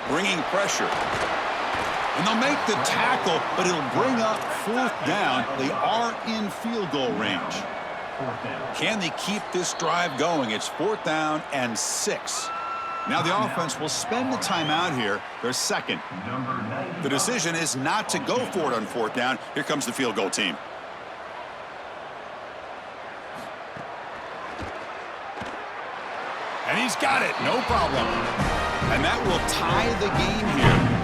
bringing pressure. And they'll make the tackle, but it'll bring up 4th down. They are in field goal range. Can they keep this drive going? It's 4th down and 6. Now the offense will spend the timeout here. They're second. The decision is not to go for it on 4th down. Here comes the field goal team. And he's got it. No problem. And that will tie the game here.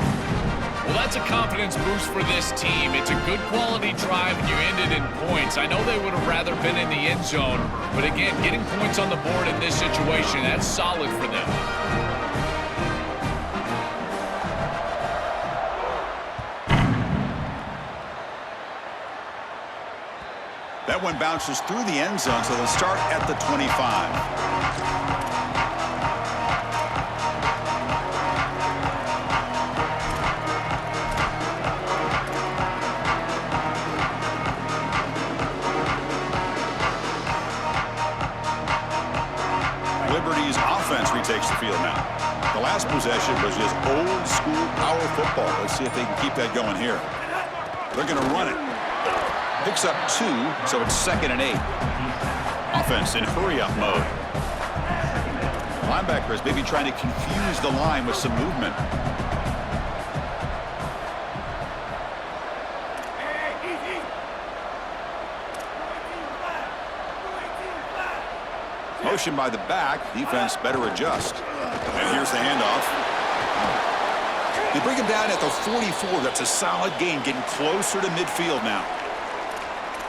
Well, that's a confidence boost for this team. It's a good quality drive, and you ended in points. I know they would have rather been in the end zone, but again, getting points on the board in this situation, that's solid for them. That one bounces through the end zone, so they'll start at the 25. Liberty's offense retakes the field now. The last possession was just old school power football. Let's see if they can keep that going here. They're going to run it. Picks up 2, so it's 2nd and 8. Offense in hurry-up mode. Linebacker is maybe trying to confuse the line with some movement. Motion by the back. Defense better adjust. And here's the handoff. They bring him down at the 44. That's a solid gain, getting closer to midfield now.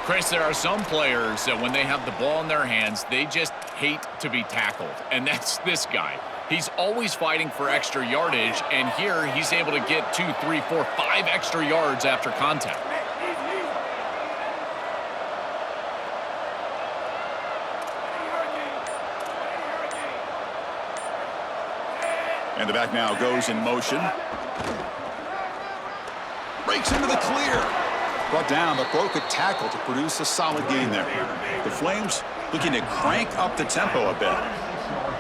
Chris, there are some players that when they have the ball in their hands, they just hate to be tackled. And that's this guy. He's always fighting for extra yardage, and here he's able to get 2, 3, 4, 5 extra yards after contact. And the back now goes in motion. Breaks into the clear. Brought down, but broke a tackle to produce a solid gain there. The Flames looking to crank up the tempo a bit.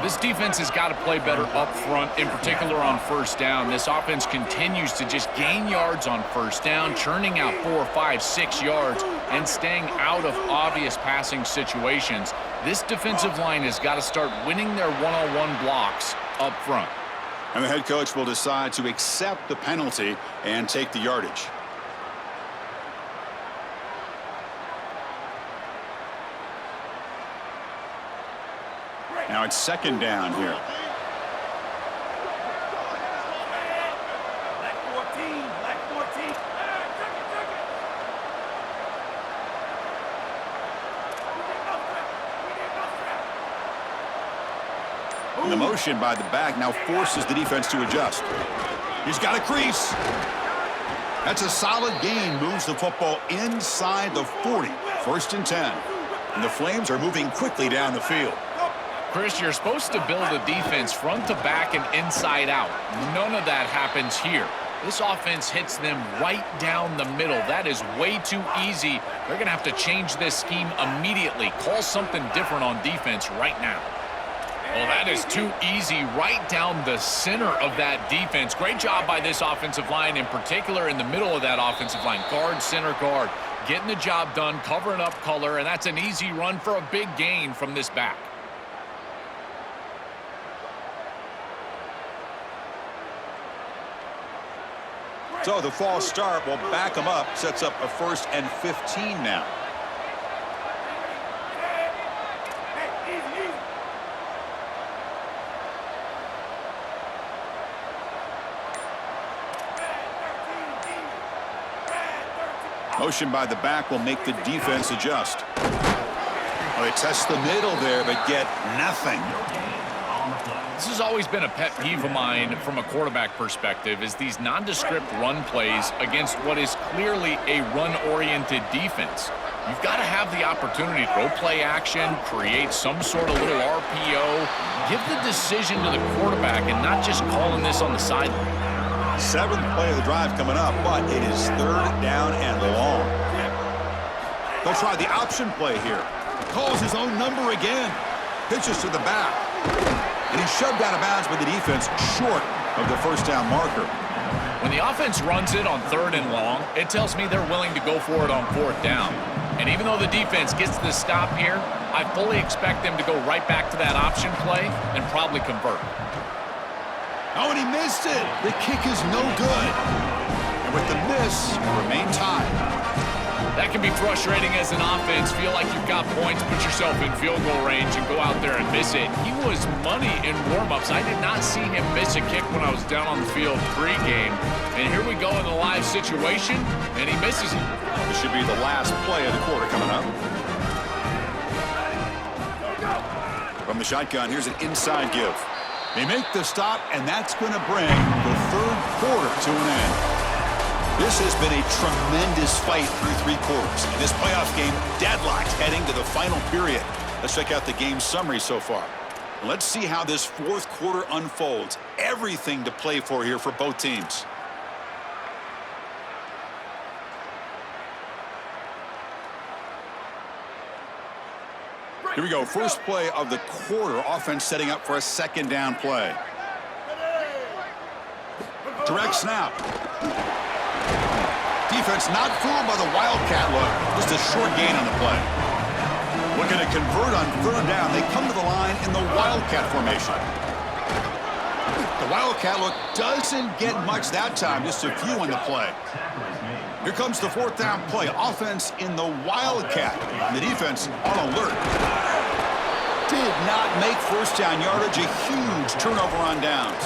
This defense has got to play better up front, in particular on 1st down. This offense continues to just gain yards on 1st down, churning out 4, 5, 6 yards, and staying out of obvious passing situations. This defensive line has got to start winning their one-on-one blocks up front. And the head coach will decide to accept the penalty and take the yardage. Now it's 2nd down here. And the motion by the back now forces the defense to adjust. He's got a crease. That's a solid gain. Moves the football inside the 40. 1st and 10. And the Flames are moving quickly down the field. Chris, you're supposed to build a defense front to back and inside out. None of that happens here. This offense hits them right down the middle. That is way too easy. They're going to have to change this scheme immediately. Call something different on defense right now. Well, that is too easy right down the center of that defense. Great job by this offensive line, in particular in the middle of that offensive line. Guard, center, guard. Getting the job done, covering up color, and that's an easy run for a big gain from this back. So the false start will back them up, sets up a 1st and 15 now. Motion by the back will make the defense adjust. Well, they test the middle there, but get nothing. This has always been a pet peeve of mine from a quarterback perspective, is these nondescript run plays against what is clearly a run-oriented defense. You've got to have the opportunity to throw play action, create some sort of little RPO, give the decision to the quarterback and not just calling this on the sideline. 7th play of the drive coming up, but it is 3rd down and long. They'll try the option play here. Calls his own number again. Pitches to the back. And he's shoved out of bounds by the defense short of the first down marker. When the offense runs it on 3rd and long, it tells me they're willing to go for it on 4th down. And even though the defense gets the stop here, I fully expect them to go right back to that option play and probably convert. Oh, and he missed it. The kick is no good. And with the miss, remain tied. That can be frustrating as an offense. Feel like you've got points, put yourself in field goal range, and go out there and miss it. He was money in warm-ups. I did not see him miss a kick when I was down on the field pregame. And here we go in the live situation, and he misses it. This should be the last play of the quarter coming up. From the shotgun, here's an inside give. They make the stop, and that's going to bring the 3rd quarter to an end. This has been a tremendous fight through 3 quarters. In this playoff game, deadlocked heading to the final period. Let's check out the game summary so far. Let's see how this 4th quarter unfolds. Everything to play for here for both teams. Here we go. First play of the quarter. Offense setting up for a 2nd down play. Direct snap. Defense not fooled by the wildcat look. Just a short gain on the play. Looking to convert on 3rd down. They come to the line in the wildcat formation. The wildcat look doesn't get much that time. Just a few on the play. Here comes the 4th down play. Offense in the wildcat. And the defense on alert. Did not make first down yardage. A huge turnover on downs.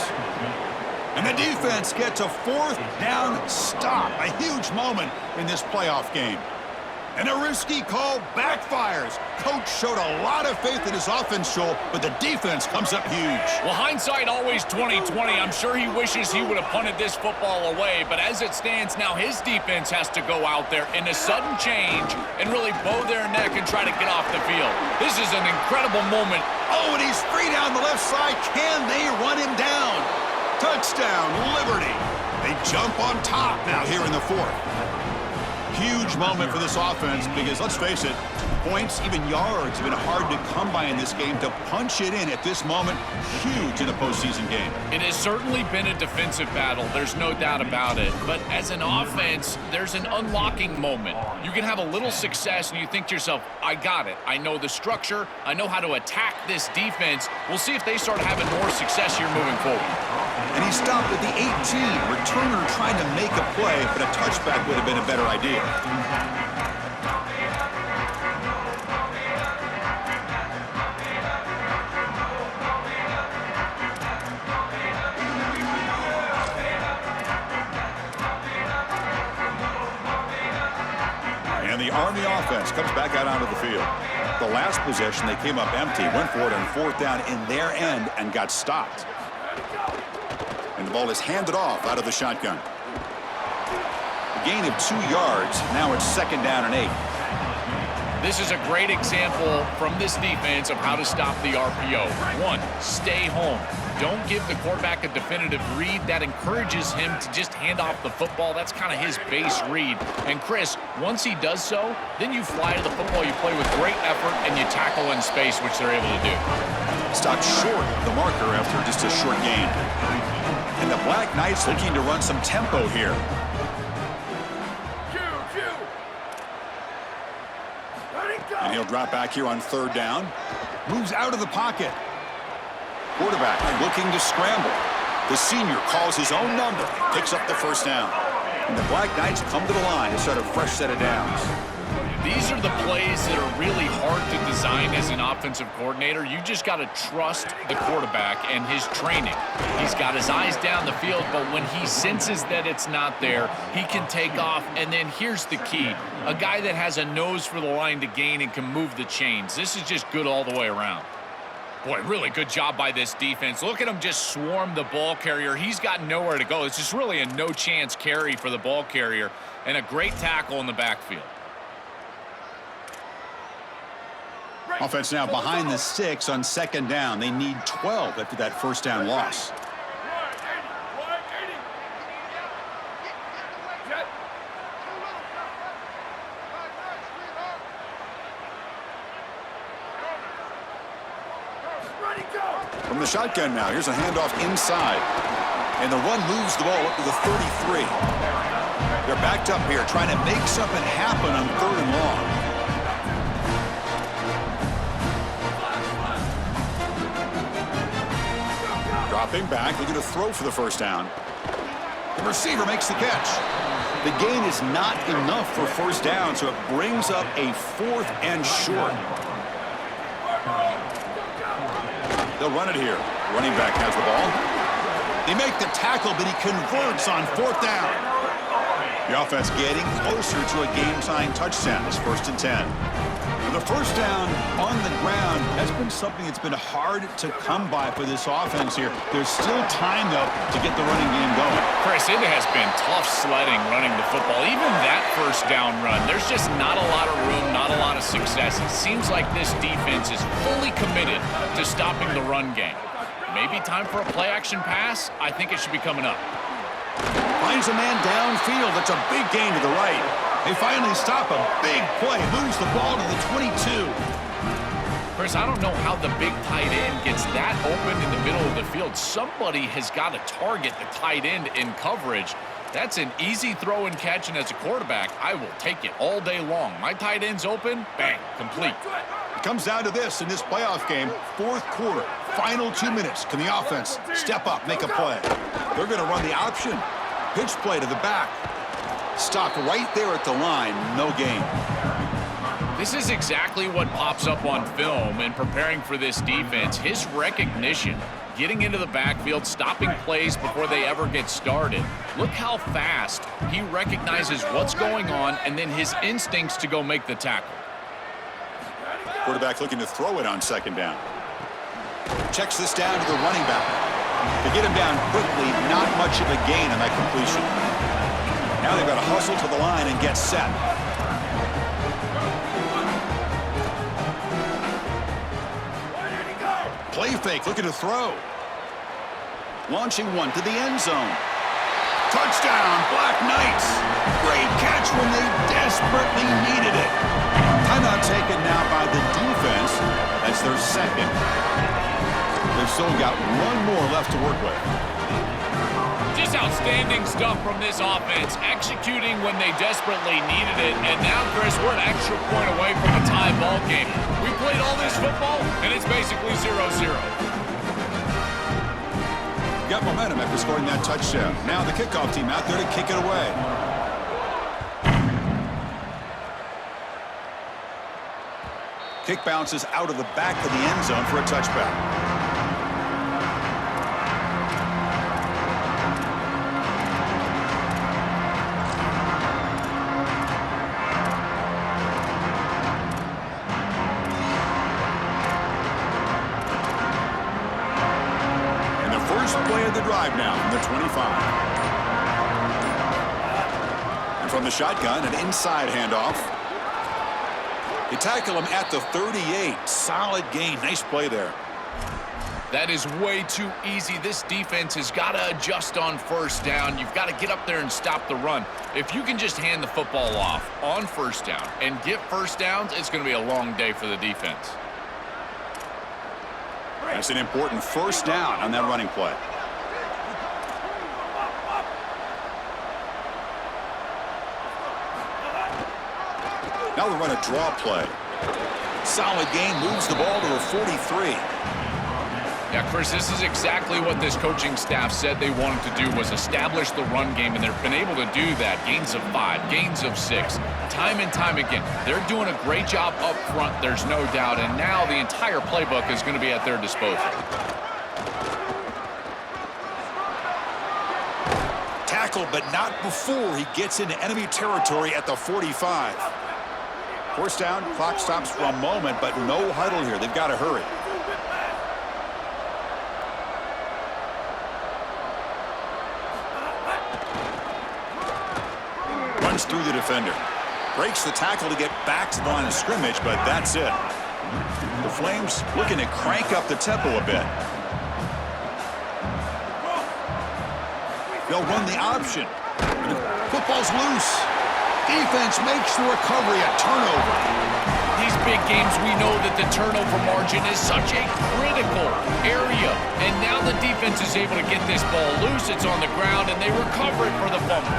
And the defense gets a 4th down stop. A huge moment in this playoff game. And a risky call backfires. Coach showed a lot of faith in his offense, Joel, but the defense comes up huge. Well, hindsight always 20/20. I'm sure he wishes he would have punted this football away, but as it stands now, his defense has to go out there in a sudden change and really bow their neck and try to get off the field. This is an incredible moment. Oh, and he's free down the left side. Can they run him down? Touchdown, Liberty. They jump on top now here in the 4th. Huge moment for this offense because, let's face it, points, even yards, have been hard to come by in this game. To punch it in at this moment, huge in a postseason game. It has certainly been a defensive battle. There's no doubt about it. But as an offense, there's an unlocking moment. You can have a little success and you think to yourself, I got it. I know the structure. I know how to attack this defense. We'll see if they start having more success here moving forward. And he stopped at the 18. Returner trying to make a play, but a touchback would have been a better idea. And the Army offense comes back out onto the field. The last possession, they came up empty, went for it on 4th down in their end and got stopped. And the ball is handed off out of the shotgun. A gain of 2 yards. Now it's 2nd down and 8. This is a great example from this defense of how to stop the RPO. 1, stay home. Don't give the quarterback a definitive read. That encourages him to just hand off the football. That's kind of his base read. And Chris, once he does so, then you fly to the football. You play with great effort, and you tackle in space, which they're able to do. Stopped short of the marker after just a short gain. And the Black Knights looking to run some tempo here. And he'll drop back here on 3rd down. Moves out of the pocket. Quarterback looking to scramble. The senior calls his own number. Picks up the 1st down. And the Black Knights come to the line to start a fresh set of downs. These are the plays that are really hard to design as an offensive coordinator. You just got to trust the quarterback and his training. He's got his eyes down the field, but when he senses that it's not there, he can take off. And then here's the key. A guy that has a nose for the line to gain and can move the chains. This is just good all the way around. Boy, really good job by this defense. Look at him just swarm the ball carrier. He's got nowhere to go. It's just really a no-chance carry for the ball carrier and a great tackle in the backfield. Offense now behind the 6 on 2nd down. They need 12 after that 1st down loss. From the shotgun now, here's a handoff inside. And the run moves the ball up to the 33. They're backed up here trying to make something happen on 3rd and long. Dropping back, looking to throw for the first down. The receiver makes the catch. The gain is not enough for first down, so it brings up a 4th and short. They'll run it here. Running back has the ball. They make the tackle, but he converts on 4th down. The offense getting closer to a game-tying touchdown. It's 1st and 10. The first down on the ground has been something that's been hard to come by for this offense here. There's still time, though, to get the running game going. Chris, it has been tough sledding running the football. Even that first down run, there's just not a lot of room, not a lot of success. It seems like this defense is fully committed to stopping the run game. Maybe time for a play-action pass? I think it should be coming up. Finds a man downfield. That's a big gain to the right. They finally stop a big play. Moves the ball to the 22. Chris, I don't know how the big tight end gets that open in the middle of the field. Somebody has got to target the tight end in coverage. That's an easy throw and catch, and as a quarterback, I will take it all day long. My tight end's open, bang, complete. It comes down to this in this playoff game. 4th quarter, final 2 minutes. Can the offense step up, make a play? They're going to run the option. Pitch play to the back. Stopped right there at the line, no gain. This is exactly what pops up on film in preparing for this defense. His recognition, getting into the backfield, stopping plays before they ever get started. Look how fast he recognizes what's going on and then his instincts to go make the tackle. Quarterback looking to throw it on 2nd down. Checks this down to the running back. To get him down quickly, not much of a gain on that completion. Now they've got to hustle to the line and get set. Play fake, looking to throw. Launching one to the end zone. Touchdown, Black Knights. Great catch when they desperately needed it. Timeout taken now by the defense. That's their 2nd. They've still got one more left to work with. Just outstanding stuff from this offense, executing when they desperately needed it. And now, Chris, we're an extra point away from a tie ball game. We played all this football, and it's basically 0-0. Got momentum after scoring that touchdown. Now the kickoff team out there to kick it away. Kick bounces out of the back of the end zone for a touchback. Play of the drive now from the 25. And from the shotgun, an inside handoff. They tackle him at the 38. Solid gain. Nice play there. That is way too easy. This defense has got to adjust on first down. You've got to get up there and stop the run. If you can just hand the football off on first down and get first downs, it's going to be a long day for the defense. That's an important first down on that running play. Now they run a draw play. Solid gain, moves the ball to the 43. Yeah, Chris, this is exactly what this coaching staff said they wanted to do, was establish the run game, and they've been able to do that. Gains of 5, gains of 6, time and time again. They're doing a great job up front, there's no doubt, and now the entire playbook is going to be at their disposal. Tackle, but not before he gets into enemy territory at the 45. Force down, clock stops for a moment, but no huddle here. They've got to hurry. Runs through the defender. Breaks the tackle to get back to the line of scrimmage, but that's it. The Flames looking to crank up the tempo a bit. They'll run the option. Football's loose. Defense makes the recovery, a turnover. these big games, we know that the turnover margin is such a critical area. And now the defense is able to get this ball loose. It's on the ground, and they recover it for the fumble.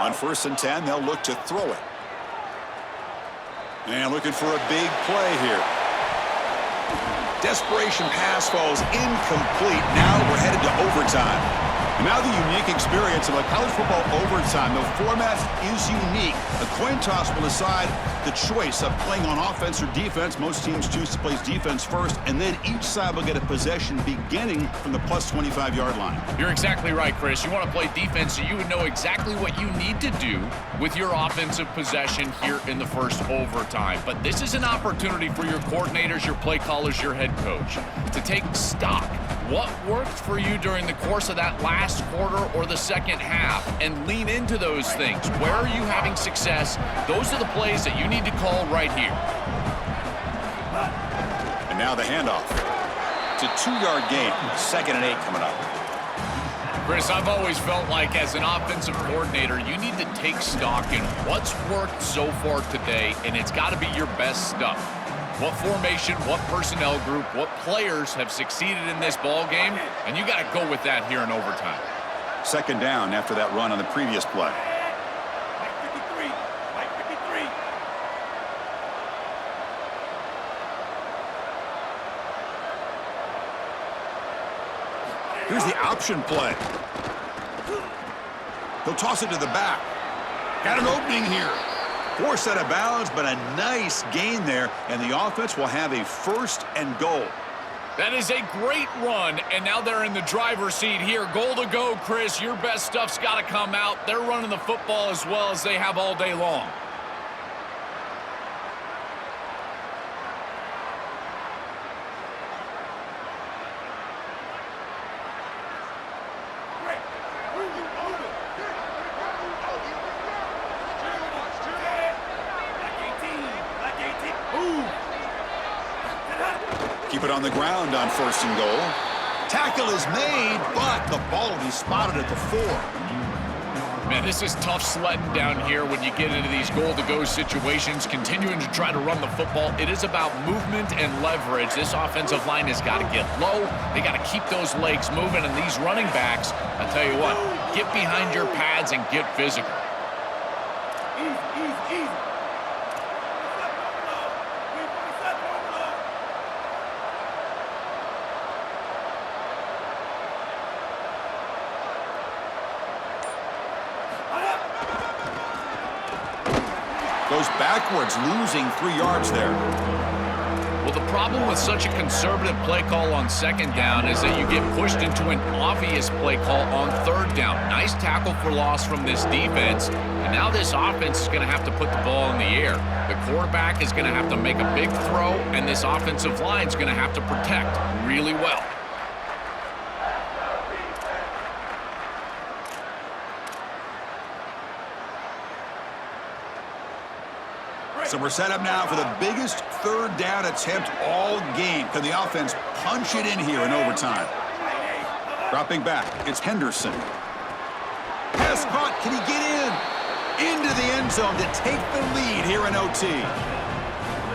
On 1st and 10, they'll look to throw it. And looking for a big play here. Desperation pass falls incomplete. Now we're headed to overtime. And now the unique experience of a college football overtime. The format is unique. A coin toss will decide the choice of playing on offense or defense. Most teams choose to play defense first, and then each side will get a possession beginning from the plus 25-yard line. You're exactly right, Chris. You want to play defense so you would know exactly what you need to do with your offensive possession here in the first overtime. But this is an opportunity for your coordinators, your play callers, your head coach to take stock. What worked for you during the course of that last quarter or the second half, and lean into those things. Where are you having success? Those are the plays that you need to call right here. And now the handoff. It's a 2-yard gain. 2nd and 8 coming up. Chris, I've always felt like as an offensive coordinator, you need to take stock in what's worked so far today, and it's got to be your best stuff. What formation, what personnel group, what players have succeeded in this ball game, and you got to go with that here in overtime. 2nd down after that run on the previous play. Here's the option play. He'll toss it to the back. Got an opening here. Forced out of bounds, but a nice gain there, and the offense will have a 1st and goal. That is a great run, and now they're in the driver's seat here. Goal to go, Chris. Your best stuff's got to come out. They're running the football as well as they have all day long. Keep it on the ground on 1st and goal. Tackle is made, but the ball will be spotted at the 4. Man, this is tough sledding down here when you get into these goal-to-go situations, continuing to try to run the football. It is about movement and leverage. This offensive line has got to get low. They got to keep those legs moving, and these running backs, I tell you what, get behind your pads and get physical. Goes backwards, losing 3 yards there. Well, the problem with such a conservative play call on 2nd down is that you get pushed into an obvious play call on 3rd down. Nice tackle for loss from this defense, and now this offense is going to have to put the ball in the air. The quarterback is going to have to make a big throw, and this offensive line is going to have to protect really well. So we're set up now for the biggest 3rd down attempt all game. Can the offense punch it in here in overtime? Dropping back, it's Henderson. Pass caught, can he get in? Into the end zone to take the lead here in OT.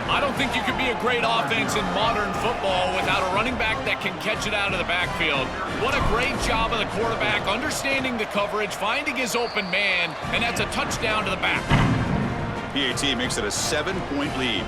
I don't think you could be a great offense in modern football without a running back that can catch it out of the backfield. What a great job of the quarterback, understanding the coverage, finding his open man, and that's a touchdown to the back. PAT makes it a 7-point lead.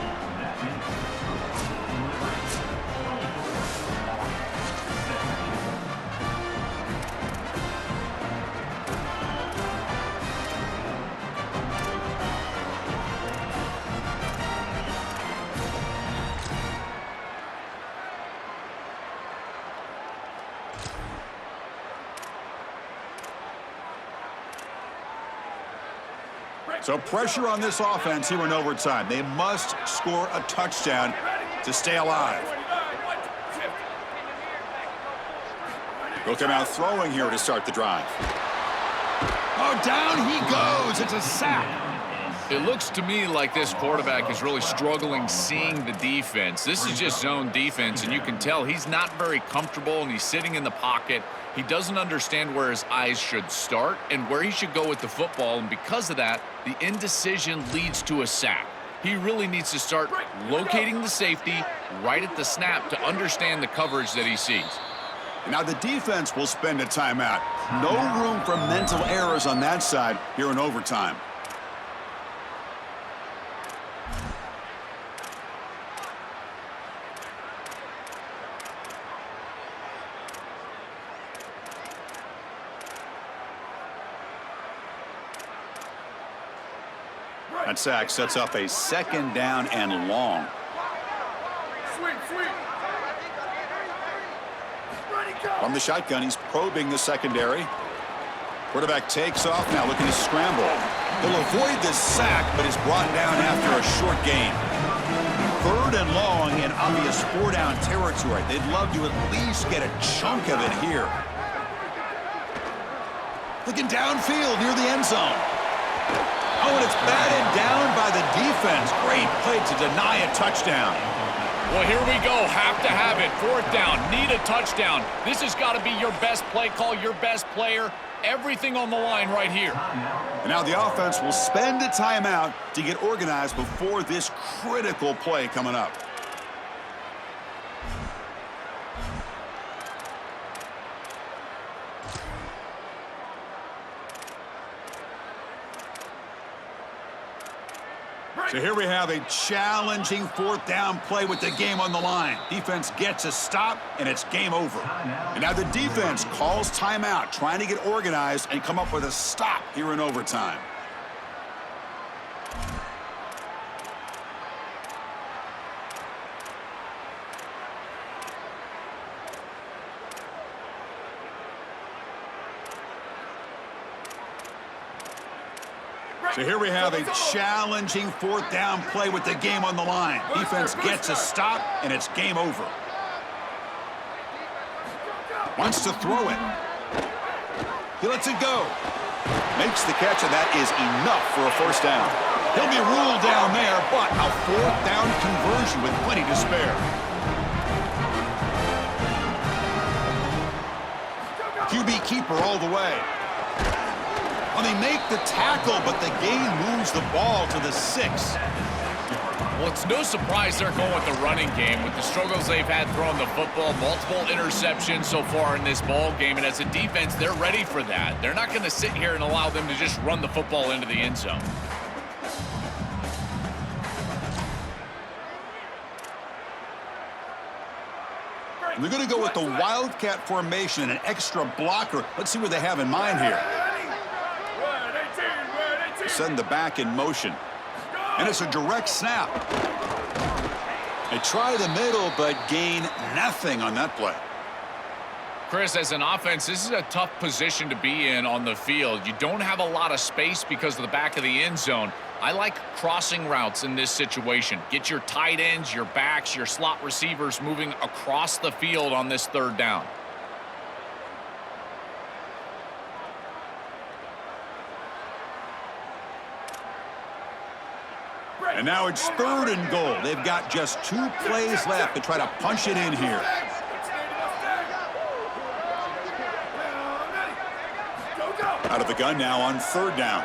So pressure on this offense here in overtime. They must score a touchdown to stay alive. They'll come out throwing here to start the drive. Oh, down he goes. It's a sack. It looks to me like this quarterback is really struggling seeing the defense. This is just zone defense, and you can tell he's not very comfortable, and he's sitting in the pocket. He doesn't understand where his eyes should start and where he should go with the football, and because of that, the indecision leads to a sack. He really needs to start locating the safety right at the snap to understand the coverage that he sees. Now the defense will spend a timeout. No room for mental errors on that side here in overtime. That sack sets up a second down and long. From the shotgun, he's probing the secondary. Quarterback takes off now, looking to scramble. He'll avoid this sack, but is brought down after a short gain. Third and long in obvious four-down territory. They'd love to at least get a chunk of it here. Looking downfield near the end zone. Oh, and it's batted down by the defense. Great play to deny a touchdown. Well, here we go. Have to have it. Fourth down. Need a touchdown. This has got to be your best play call, your best player. Everything on the line right here. And now the offense will spend a timeout to get organized before this critical play coming up. So here we have a challenging fourth down play with the game on the line. Defense gets a stop, and it's game over. And now the defense calls timeout, trying to get organized and come up with a stop here in overtime. So here we have a challenging fourth down play with the game on the line. Defense gets a stop, and it's game over. Wants to throw it. He lets it go. Makes the catch, and that is enough for a first down. He'll be ruled down there, but a fourth down conversion with plenty to spare. QB keeper all the way. Well, they make the tackle, but the gain moves the ball to the 6. Well, it's no surprise they're going with the running game with the struggles they've had throwing the football, multiple interceptions so far in this ball game, and as a defense, they're ready for that. They're not going to sit here and allow them to just run the football into the end zone. And they're going to go with the Wildcat formation and an extra blocker. Let's see what they have in mind here. Send the back in motion. And it's a direct snap. They try the middle, but gain nothing on that play. Chris, as an offense, this is a tough position to be in on the field. You don't have a lot of space because of the back of the end zone. I like crossing routes in this situation. Get your tight ends, your backs, your slot receivers moving across the field on this third down. And now it's third and goal. They've got just 2 plays left to try to punch it in here. Out of the gun now on third down.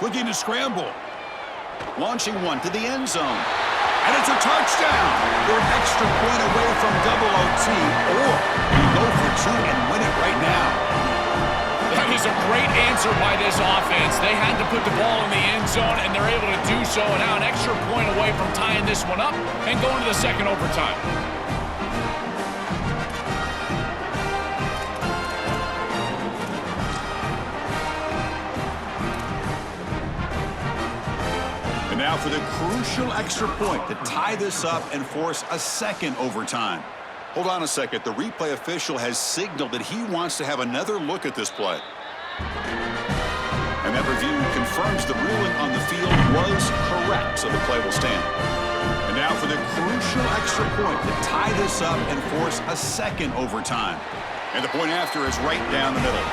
Looking to scramble. Launching one to the end zone. And it's a touchdown. They're an extra point away from double OT. Or you go for 2 and win it right now. That is a great answer by this offense. They had to put the ball in the end zone, and they're able to do so. And now an extra point away from tying this one up and going to the second overtime. And now for the crucial extra point to tie this up and force a second overtime. Hold on a second. The replay official has signaled that he wants to have another look at this play. And that review confirms the ruling on the field was correct, so the play will stand. And now for the crucial extra point to tie this up and force a second overtime. And the point after is right down the middle.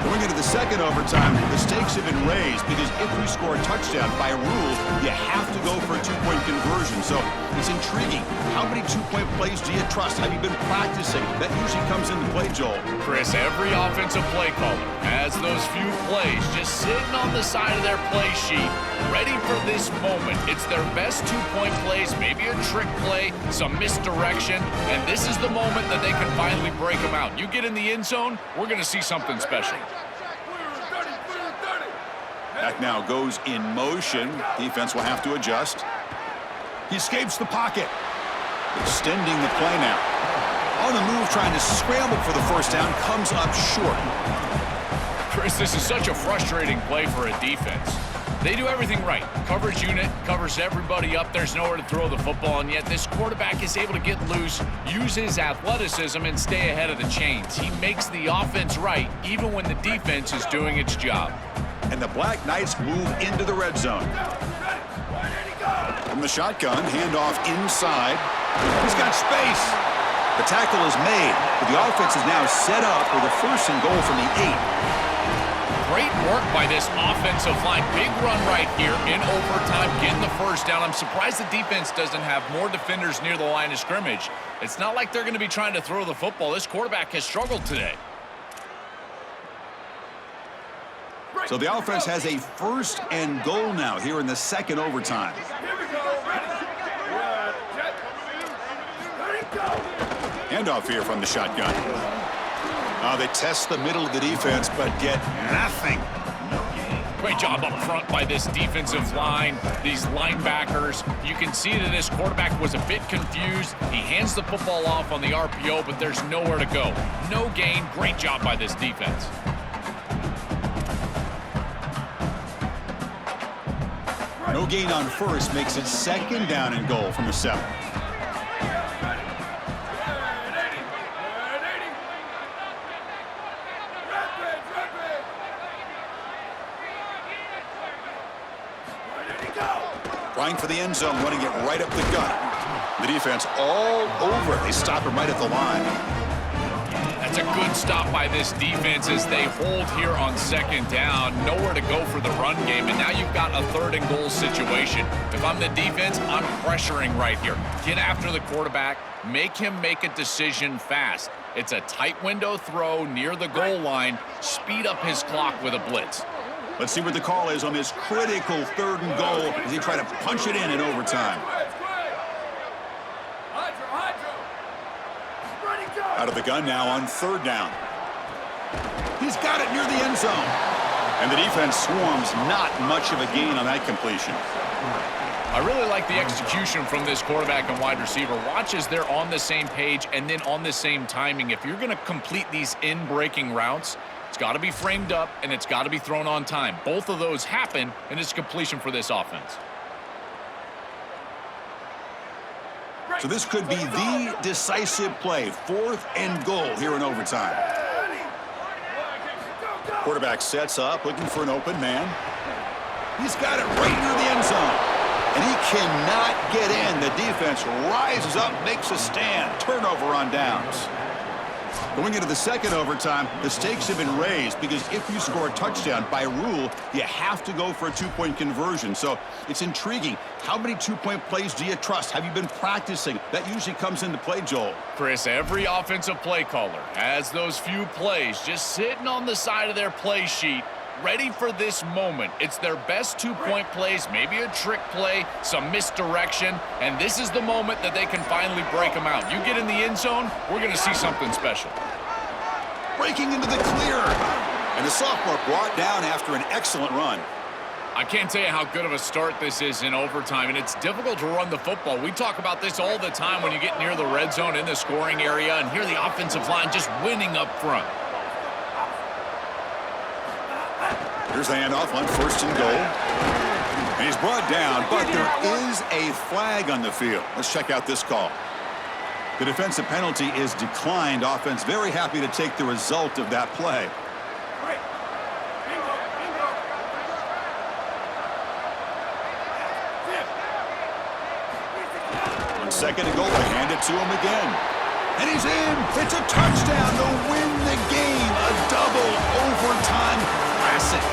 Going into the second overtime, the stakes have been raised because if you score a touchdown, by rule, you have to go for a two-point conversion. So it's intriguing. How many two-point plays do you trust? Have you been practicing? That usually comes into play, Joel. Chris, every offensive play caller has those few plays just sitting on the side of their play sheet, ready for this moment. It's their best two-point plays, maybe a trick play, some misdirection, and this is the moment that they can finally break them out. You get in the end zone, we're going to see something special. Back now goes in motion. Defense will have to adjust. He escapes the pocket. Extending the play now. On the move, trying to scramble for the first down, comes up short. Chris, this is such a frustrating play for a defense. They do everything right. Coverage unit covers everybody up. There's nowhere to throw the football, and yet this quarterback is able to get loose, use his athleticism, and stay ahead of the chains. He makes the offense right, even when the defense is doing its job. And the Black Knights move into the red zone. From the shotgun, handoff inside. He's got space. The tackle is made, but the offense is now set up with a first and goal from the 8. Great work by this offensive line. Big run right here in overtime, getting the first down. I'm surprised the defense doesn't have more defenders near the line of scrimmage. It's not like they're going to be trying to throw the football. This quarterback has struggled today. So the offense has a first and goal now here in the second overtime. Handoff here from the shotgun. They test the middle of the defense, but get nothing. Great job up front by this defensive line, these linebackers. You can see that this quarterback was a bit confused. He hands the football off on the RPO, but there's nowhere to go. No gain. Great job by this defense. No gain on first makes it second down and goal from the 7. Trying for the end zone, running it right up the gut. The defense all over it. They stop him right at the line. That's a good stop by this defense as they hold here on second down. Nowhere to go for the run game, and now you've got a third and goal situation. If I'm the defense, I'm pressuring right here. Get after the quarterback. Make him make a decision fast. It's a tight window throw near the goal line. Speed up his clock with a blitz. Let's see what the call is on this critical third and goal as he try to punch it in overtime. Out of the gun now on third down. He's got it near the end zone. And the defense swarms, not much of a gain on that completion. I really like the execution from this quarterback and wide receiver. Watch as they're on the same page and then on the same timing. If you're going to complete these in-breaking routes, it's got to be framed up and it's got to be thrown on time. Both of those happen, and it's completion for this offense. So this could be the decisive play. Fourth and goal here in overtime. Quarterback sets up, looking for an open man. He's got it right near the end zone. And he cannot get in. The defense rises up, makes a stand. Turnover on downs. Going into the second overtime, the stakes have been raised because if you score a touchdown, by rule, you have to go for a two-point conversion. So it's intriguing. How many two-point plays do you trust? Have you been practicing? That usually comes into play, Joel. Chris, every offensive play caller has those few plays just sitting on the side of their play sheet, ready for this moment. It's their best two-point plays, maybe a trick play, some misdirection, and this is the moment that they can finally break them out. You get in the end zone, we're going to see something special. Breaking into the clear. And the sophomore brought down after an excellent run. I can't tell you how good of a start this is in overtime, and it's difficult to run the football. We talk about this all the time when you get near the red zone in the scoring area, and here the offensive line just winning up front. Here's the handoff on first and goal. And he's brought down, but there is a flag on the field. Let's check out this call. The defensive penalty is declined. Offense very happy to take the result of that play. On second and goal, they hand it to him again. And he's in. It's a touchdown to win the game. A double overtime classic.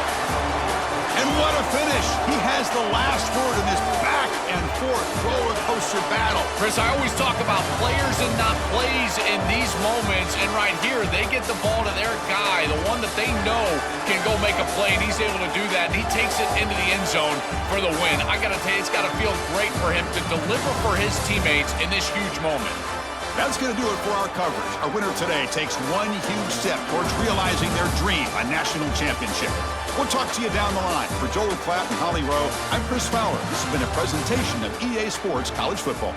And what a finish. He has the last word in this back-and-forth roller coaster battle. Chris, I always talk about players and not plays in these moments. And right here, they get the ball to their guy, the one that they know can go make a play, and he's able to do that. And he takes it into the end zone for the win. I got to tell you, it's got to feel great for him to deliver for his teammates in this huge moment. That's going to do it for our coverage. Our winner today takes one huge step towards realizing their dream, a national championship. We'll talk to you down the line. For Joel Klatt and Holly Rowe, I'm Chris Fowler. This has been a presentation of EA Sports College Football.